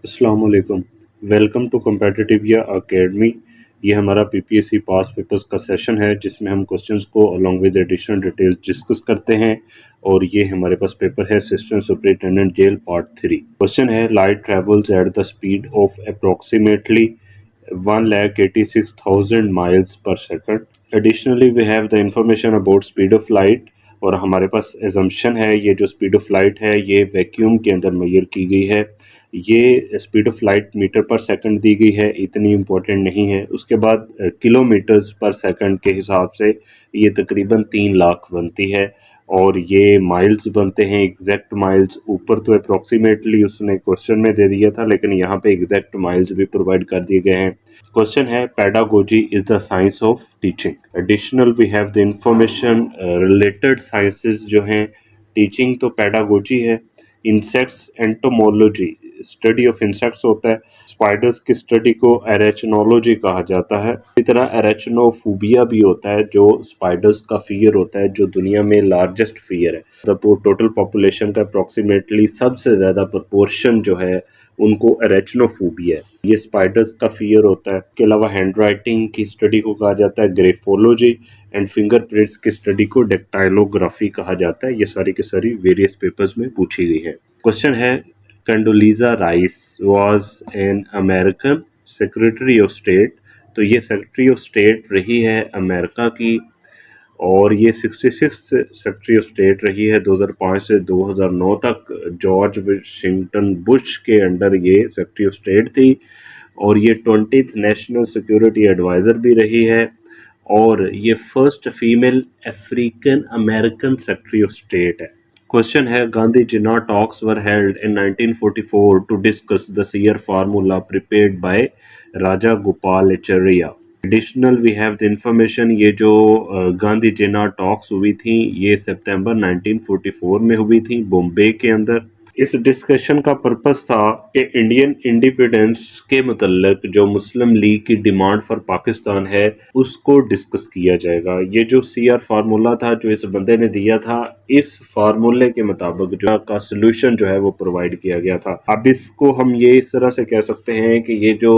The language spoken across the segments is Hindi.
अस्सलाम वालेकुम। Welcome to competitive academy. ये हमारा पीपीएससी पास पेपर्स का सेशन है जिसमें हम क्वेश्चंस को along with additional details discuss करते हैं। और ये हमारे पास पेपर है assistant superintendent jail part 3। Question है light travels at the speed of approximately 1,86,000 miles per second. Additionally we have the information about speed of light. और हमारे पास एजम्पशन है ये जो स्पीड ऑफ लाइट है ये वैक्यूम के अंदर मेजर की गई है। ये स्पीड ऑफ लाइट मीटर पर सेकंड दी गई है, इतनी इम्पोर्टेंट नहीं है। उसके बाद किलोमीटर्स पर सेकंड के हिसाब से ये तकरीबन 3 लाख बनती है। और ये माइल्स बनते हैं, एग्जैक्ट माइल्स। ऊपर तो अप्रोक्सीमेटली उसने क्वेश्चन में दे दिया था, लेकिन यहाँ पे एग्जैक्ट माइल्स भी प्रोवाइड कर दिए गए हैं। क्वेश्चन है pedagogy is the science of teaching. Additional we have the information related sciences जो हैं टीचिंग तो पेडागोजी है। Insects entomology study of insects होता है। स्पाइडर्स की स्टडी को एरेचनोलॉजी कहा जाता है। इसी तरह एरेचनोफोबिया भी होता है जो स्पाइडर्स का फियर होता है, जो दुनिया में लार्जेस्ट फियर है। टोटल पॉपुलेशन का अप्रोक्सीमेटली सबसे ज़्यादा प्रोपोर्शन जो है उनको एरेचनोफोबिया है, ये स्पाइडर्स का फियर होता है। इसके अलावा हैंड राइटिंग की स्टडी को कहा जाता है ग्रेफोलॉजी। एंड फिंगरप्रिंट्स की स्टडी को डेक्टाइलोग्राफी कहा जाता है। ये सारी की सारी वेरियस पेपर्स में पूछी गई है। क्वेश्चन है Condoleezza Rice was an American secretary of state. तो ये सेक्रेटरी ऑफ स्टेट रही है अमेरिका की, और ये 66 सेक्रेटरी ऑफ स्टेट रही है 2005 से 2009 तक। जॉर्ज वाशिंगटन बुश के अंडर ये सेक्रेटरी ऑफ स्टेट थी। और ये 20th नेशनल सिक्योरिटी एडवाइज़र भी रही है। और ये first female African American secretary of state है। क्वेश्चन है Gandhi Jinnah talks were held in 1944 to discuss the C R formula prepared by Raja Gopalachari. Additional we have the information ये जो गांधी जिन्ना टॉक्स हुई थी ये सितंबर 1944 में हुई थी बॉम्बे के अंदर। इस डिस्कशन का पर्पस था कि इंडियन इंडिपेंडेंस के मतलब जो मुस्लिम लीग की डिमांड फॉर पाकिस्तान है उसको डिस्कस किया जाएगा। ये जो सीआर फार्मूला था जो इस बंदे ने दिया था, इस फार्मूले के मुताबिक जो का सोल्यूशन जो है वो प्रोवाइड किया गया था। अब इसको हम ये इस तरह से कह सकते हैं कि ये जो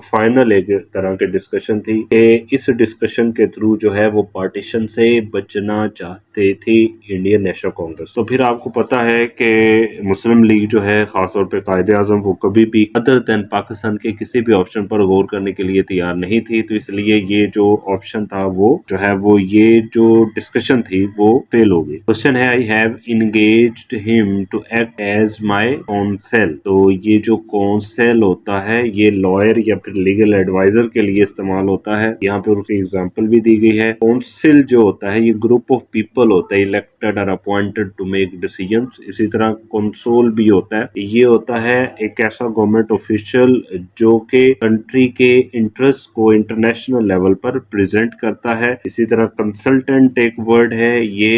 फाइनल एक तरह की डिस्कशन थी कि इस डिस्कशन के थ्रू जो है वो पार्टीशन से बचना चाहते थे इंडियन नेशनल कांग्रेस। तो फिर आपको पता है कि मुस्लिम लीग जो है खासतौर पे कायदे आजम वो कभी भी अदर देन पाकिस्तान के किसी भी ऑप्शन पर गौर करने के लिए तैयार नहीं थी। तो इसलिए ये जो ऑप्शन था वो जो है वो ये जो डिस्कशन थी वो फेल हो गई। क्वेश्चन है I have engaged him to act as my council. तो ये जो काउंसिल होता है ये लॉयर या फिर लीगल एडवाइजर के लिए इस्तेमाल होता है। यहाँ पे उसकी एग्जाम्पल भी दी गई है। काउंसिल जो होता है ये ग्रुप ऑफ पीपल होता है इलेक्टेड और अपॉइंटेड टू मेक डिसीजंस। इसी तरह कंसोल भी होता है, ये होता है एक ऐसा गवर्नमेंट ऑफिशियल जो कि कंट्री के इंटरेस्ट को इंटरनेशनल लेवल पर प्रेजेंट करता है। इसी तरह कंसल्टेंट एक वर्ड है, ये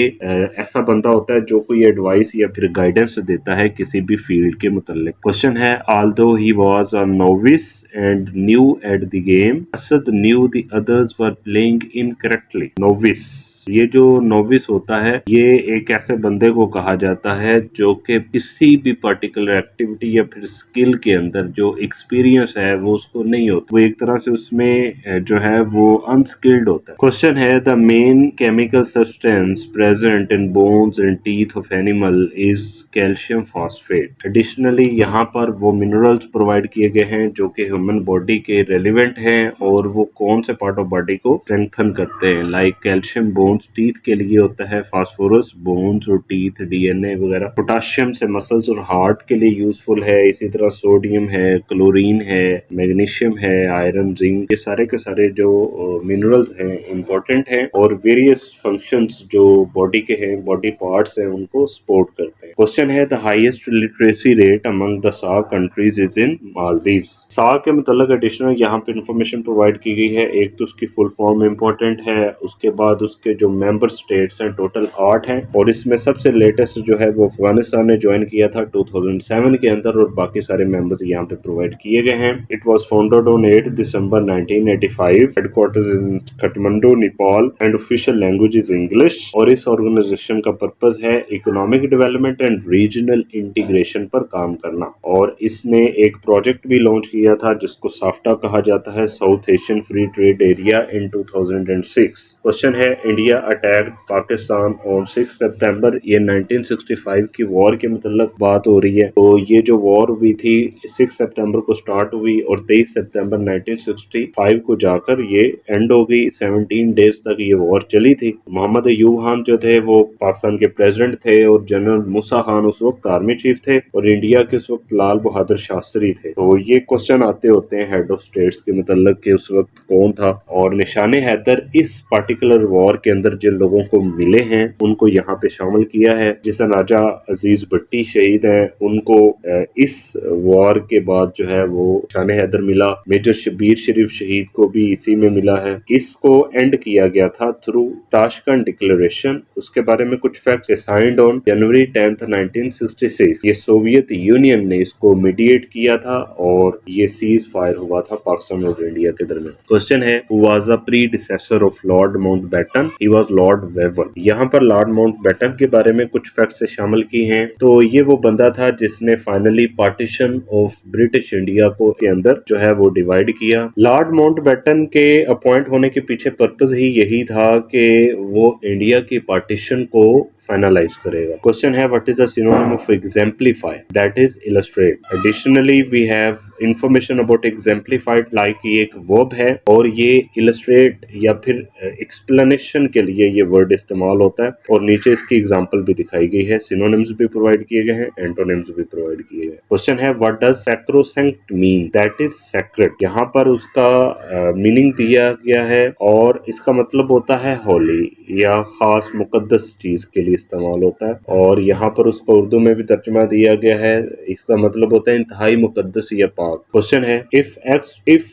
ऐसा बंदा होता है जो कोई एडवाइस या फिर गाइडेंस देता है किसी भी फील्ड के मुतालिक। क्वेश्चन है although he was a novice and new at the game Asad new the others were playing incorrectly. Novice, ये जो नोविस होता है ये एक ऐसे बंदे को कहा जाता है जो कि किसी भी पर्टिकुलर एक्टिविटी या फिर स्किल के अंदर जो एक्सपीरियंस है वो उसको नहीं होता, वो एक तरह से उसमें जो है वो अनस्किल्ड होता है। क्वेश्चन है the main chemical substance present in bones and teeth of animal is calcium phosphate. Additionally यहाँ पर वो मिनरल्स प्रोवाइड किए गए हैं जो कि ह्यूमन बॉडी के रेलिवेंट हैं और वो कौन से पार्ट ऑफ बॉडी को स्ट्रेंथन करते हैं। लाइक कैल्शियम बोन्स टीथ के लिए होता है, फास्फोरस बोन्स और टीथ डीएनए वगैरह, पोटाशियम से मसल्स और हार्ट के लिए यूजफुल है। इसी तरह सोडियम है, क्लोरीन है, मैग्नीशियम है, आयरन, जिंक, ये सारे के सारे जो मिनरल्स हैं इंपॉर्टेंट हैं और वेरियस फंक्शंस जो बॉडी के हैं, बॉडी पार्ट्स हैं, उनको सपोर्ट करते हैं। क्वेश्चन है the highest literacy rate among the SAARC countries is in Maldives. SAARC के मतलब एडिशनल यहाँ पे इंफॉर्मेशन प्रोवाइड की गई है। एक तो उसकी फुल फॉर्म इंपॉर्टेंट है, उसके बाद उसके जो जो मेंबर स्टेट्स हैं टोटल 8 हैं और इसमें सबसे लेटेस्ट जो है वो अफगानिस्तान ने ज्वाइन किया था 2007 के अंदर और बाकी सारे मेंबर्स यहाँ पे प्रोवाइड किए गए हैं। It was founded on 8 December 1985, headquarters in Kathmandu Nepal and official language is English. और इस ऑर्गेनाइजेशन का पर्पस है economic development and regional integration पर काम करना। और इसने एक प्रोजेक्ट भी लॉन्च किया था जिसको साफ्टा कहा जाता है, South Asian free trade area, in 2006। Question है India attack Pakistan on 6 September, ये 1965 की वॉर के मतलब बात हो रही है। तो ये जो वॉर हुई थी 6 सितंबर को स्टार्ट हुई और 23 सितंबर 1965 को जाकर ये एंड हो गई। 17 डेज तक ये वॉर चली थी। मोहम्मद अयूब खान जो थे वो पाकिस्तान के प्रेसिडेंट थे और जनरल मूसा खान उस वक्त आर्मी चीफ थे और इंडिया के उस वक्त लाल बहादुर शास्त्री थे। तो ये क्वेश्चन आते होते हैं हेड ऑफ स्टेट्स के मतलब कि उस वक्त कौन था। और निशाने हैदर इस पार्टिकुलर वॉर के अंदर जिन लोगों को मिले हैं उनको यहाँ पे शामिल किया है। जिस राजा अजीज भट्टी शहीद हैं उनको इस वॉर के बाद जो है वो निशाने हैदर मिला। मेजर शबीर शरीफ शहीद को भी इसी में मिला है। इसको एंड किया गया था थ्रू ताशकंद डिक्लेरेशन। उसके बारे में कुछ फैक्ट्स, साइंड ऑन जनवरी 10, 1966। ये सोवियत यूनियन ने इसको मीडिएट किया था और ये सीज फायर हुआ था पाकिस्तान और इंडिया के दरमियान। क्वेश्चन है who was the predecessor of Lord Mountbatten? He was Lord woven. यहाँ पर लॉर्ड माउंटबेटन के बारे में कुछ फैक्ट्स शामिल की हैं। तो ये वो बंदा था जिसने finally partition of British India को के अंदर जो है वो डिवाइड किया। लॉर्ड माउंटबेटन के अपॉइंट होने के पीछे पर्पस ही यही था कि वो इंडिया की पार्टीशन को फाइनलाइज करेगा। क्वेश्चन है what is the synonym of exemplify? That is illustrate. Additionally we have information about exemplified like ये एक वर्ब है और ये इलस्ट्रेट या फिर एक्सप्लेनेशन के लिए ये वर्ड इस्तेमाल होता है और नीचे इसकी एग्जांपल भी दिखाई गई है। सिनोनिम्स भी प्रोवाइड किए गए हैं, एंटोनिम्स भी प्रोवाइड किए गए हैं। क्वेश्चन है what does sacrosanct mean? That is secret. यहाँ पर उसका मीनिंग दिया गया है और इसका मतलब होता है होली या खास मुकद्दस चीज के लिए इस्तेमाल होता है। और यहाँ पर उसको उर्दू में भी तर्जुमा दिया गया है, इसका मतलब होता है इंतहाई मुकद्दस या पाक। क्वेश्चन है if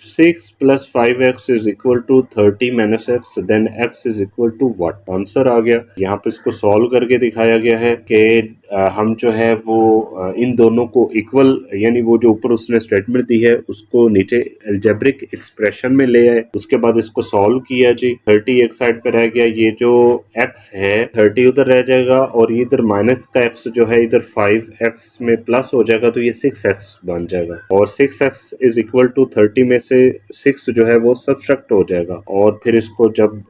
6 + 5x is equal to 30 - x then x is equal to what? Answer आ गया। यहाँ पे इसको सॉल्व करके दिखाया गया है कि हम जो है वो इन दोनों को इक्वल यानी वो जो ऊपर उसने स्टेटमेंट दी है उसको नीचे अलजेब्रिक एक्सप्रेशन में ले आए। उसके बाद इसको सॉल्व किया जी। 30 एक साइड पे रह गया, ये जो x है 30 उधर रह जाएगा और इधर माइनस का x जो है इधर 5x में प्लस हो जाएगा तो ये 6x बन जाएगा और 6x इज इक्वल टू 30 में से 6 जो है वो सब्ट्रैक्ट हो जाएगा और फिर इसको जब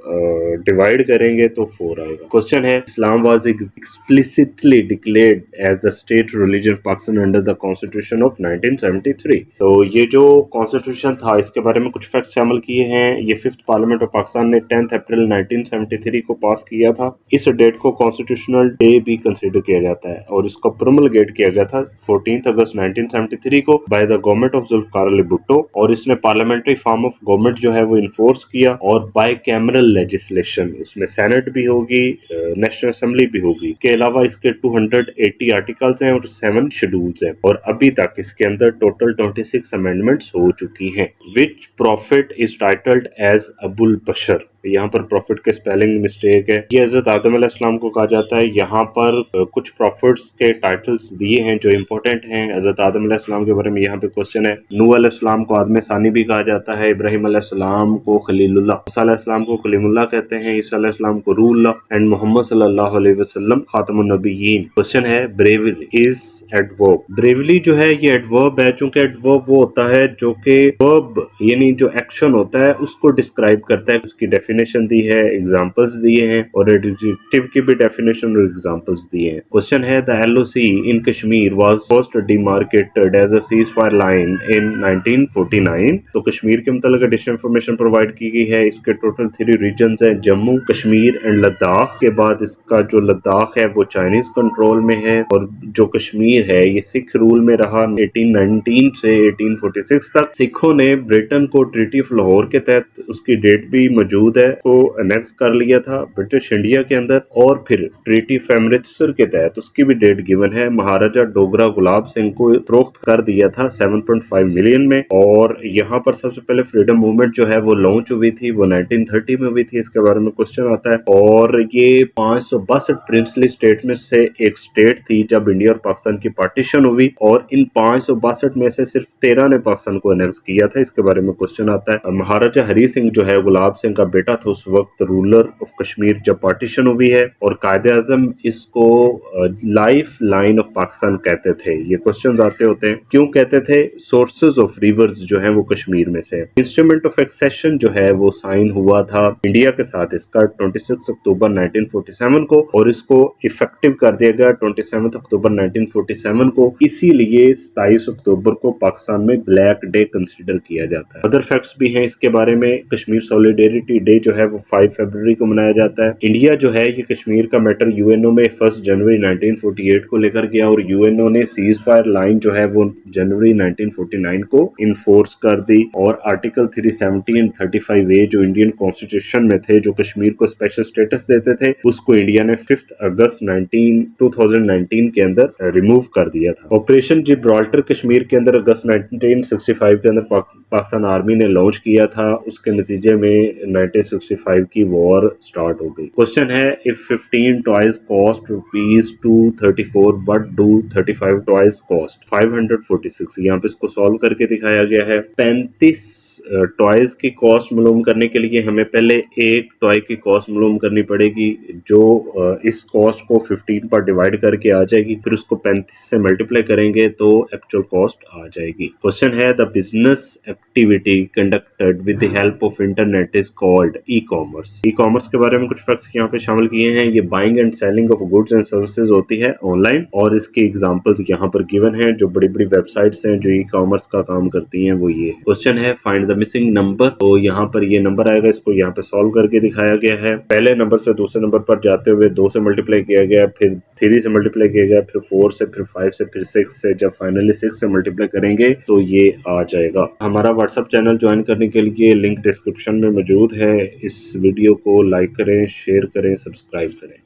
डिवाइड करेंगे तो 4 आएगा। क्वेश्चन है Islam was explicitly declared as the state religion Pakistan under the constitution of 1973। तो ये जो कॉन्स्टिट्यूशन था इसके बारे में कुछ फैक्ट शामिल किए हैं। ये 5th पार्लियामेंट ऑफ पाकिस्तान ने 10 अप्रैल 1973 को पास किया था। इस डेट को कॉन्स्टिट्यूशनल डे भी कंसिडर किया जाता है और इसको प्रोमलगेट किया गया था 14 अगस्त 1973 को by the government of Zulfikar Ali Bhutto और इसने पार्लियामेंट्री फॉर्म ऑफ गवर्नमेंट जो है वो इन्फोर्स किया और बाय कैमरल लेजिस्लेशन, उसमें सेनेट भी होगी, नेशनल असेंबली भी होगी। के अलावा इसके 280 आर्टिकल्स हैं और 7 शेड्यूल्स हैं और अभी तक इसके अंदर टोटल 26 अमेंडमेंट्स हो चुकी हैं। Which prophet is titled as Abul Bashar? यहाँ पर प्रॉफिट के स्पेलिंग मिस्टेक है। ये हजरत आदम अलैहिस्सलाम को कहा जाता है। यहाँ पर कुछ प्रॉफिट्स के टाइटल्स दिए हैं जो इम्पोर्टेंट हैं। हजरत आदम अलैहिस्सलाम के बारे में यहाँ पे क्वेश्चन है। नूह अलैहिस्सलाम को आदम सानी भी कहा जाता है, इब्राहिम अलैहिस्सलाम को खलीलुल्लाह, मूसा अलैहिस्सलाम को कलीमुल्लाह कहते हैं, ईसा अलैहिस्सलाम को रूहुल्लाह एंड मोहम्मद सल्लल्लाहु अलैहि वसल्लम खातमुन नबिय्यीन। क्वेश्चन है ब्रेवली इज एडवर्ब। ब्रेवली जो है ये एडवर्ब है, चूंकि एडवर्ब वो होता है जो कि वर्ब यानी जो एक्शन होता है उसको डिस्क्राइब करता है। उसकी डेफिनेशन दी है, एग्जांपल्स दिए हैं और एडजेक्टिव की भी डेफिनेशन और एग्जांपल्स दिए हैं। क्वेश्चन है the LOC in Kashmir was first demarcated as a cease fire line in 1949। तो कश्मीर के मतलब एडिशनल इंफॉर्मेशन प्रोवाइड की गई है। इसके टोटल 3 रीजन्स हैं, जम्मू कश्मीर एंड लद्दाख। के बाद इसका जो लद्दाख है वो चाइनीज कंट्रोल में है और जो कश्मीर है ये सिख रूल में रहा 1819 से 1846 तक। सिखों ने ब्रिटेन को ट्रीटी ऑफ लाहौर के तहत, उसकी डेट भी मौजूद है है को अनेक्स कर लिया था ब्रिटिश इंडिया के अंदर, और फिर ट्रीटी ऑफ अमृतसर के तहत उसकी भी डेट गिवन है, महाराजा डोगरा गुलाब सिंह को फरोख्त कर दिया था 7.5 मिलियन में। और यहाँ पर सबसे पहले फ्रीडम मूवमेंट जो है वो लॉन्च हुई थी, वो 1930 में हुई थी, इसके बारे में क्वेश्चन आता है। और ये 562 प्रिंसली स्टेट में से एक स्टेट थी जब इंडिया और पाकिस्तान की पार्टीशन हुई, और इन 562 में से सिर्फ 13 ने पाकिस्तान को अनेक्स किया था, इसके बारे में क्वेश्चन आता है। महाराजा हरी सिंह जो है गुलाब सिंह का बेटा था, उस वक्त रूलर ऑफ कश्मीर जब पार्टीशन हुई है, और कायदे आजम इसको लाइफ लाइन ऑफ पाकिस्तान कहते थे। ये क्वेश्चन आते होते हैं, क्यों कहते थे? सोर्सेज ऑफ रिवर्स जो है वो कश्मीर में से। इंस्ट्रूमेंट ऑफ एक्सेशन जो है वो साइन हुआ था इंडिया के साथ इसका 26 अक्टूबर 1947 को, और इसको इफेक्टिव कर दिया गया 27 अक्टूबर 1947 को। इसीलिए 27 अक्टूबर को पाकिस्तान में ब्लैक डे कंसिडर किया जाता है। अदर फैक्ट्स भी हैं इसके बारे में। कश्मीर सॉलिडेरिटी डे जो है वो 5 फरवरी को मनाया जाता है। इंडिया जो है ये कश्मीर का मैटर यूएनओ में 1 जनवरी 1948 को लेकर गया, और यूएनओ ने सीज फायर लाइन जो है वो जनवरी 1949 को इन्फोर्स कर दी। और आर्टिकल 370 एंड 35A जो इंडियन कॉन्स्टिट्यूशन में थे, जो कश्मीर को स्पेशल स्टेटस देते थे, उसको इंडिया ने 5 अगस्त 2019 के अंदर रिमूव कर दिया था। ऑपरेशन जिब्राल्टर कश्मीर के अंदर अगस्त 1965 के अंदर पाकिस्तान आर्मी ने लॉन्च किया था। उसके नतीजे में 1965 की वॉर स्टार्ट हो गई। क्वेश्चन है, if 15 toys cost ₹234, what do 35 toys cost? 546। यहाँ पे इसको सॉल्व करके दिखाया गया है। 35 टॉयज की कॉस्ट मालूम करने के लिए हमें पहले एक टॉय की कॉस्ट मालूम करनी पड़ेगी, जो इस कॉस्ट को 15 पर डिवाइड करके आ जाएगी, फिर उसको 35 से मल्टीप्लाई करेंगे तो एक्चुअल कॉस्ट आ जाएगी। क्वेश्चन है, the business activity conducted with the help of internet is called e commerce. E commerce के बारे में कुछ फैक्ट्स यहाँ पे शामिल किए हैं। ये buying and selling of goods and services होती है ऑनलाइन, और इसके एग्जांपल्स यहाँ पर गिवन हैं। जो बड़ी बड़ी वेबसाइट्स हैं जो ई कॉमर्स का काम करती हैं वो ये है। क्वेश्चन है, फाइंड द मिसिंग नंबर। तो यहाँ पर ये नंबर आएगा, इसको यहाँ पे सॉल्व करके दिखाया गया है। पहले नंबर से दूसरे नंबर पर जाते हुए 2 से मल्टीप्लाई किया गया, फिर 3 से मल्टीप्लाई किया गया, फिर 4 से, फिर 5 से, फिर 6 से। जब फाइनली 6 से मल्टीप्लाई करेंगे तो ये आ जाएगा। हमारा व्हाट्सएप चैनल ज्वाइन करने के लिए लिंक डिस्क्रिप्शन में मौजूद है। इस वीडियो को लाइक करें, शेयर करें, सब्सक्राइब करें।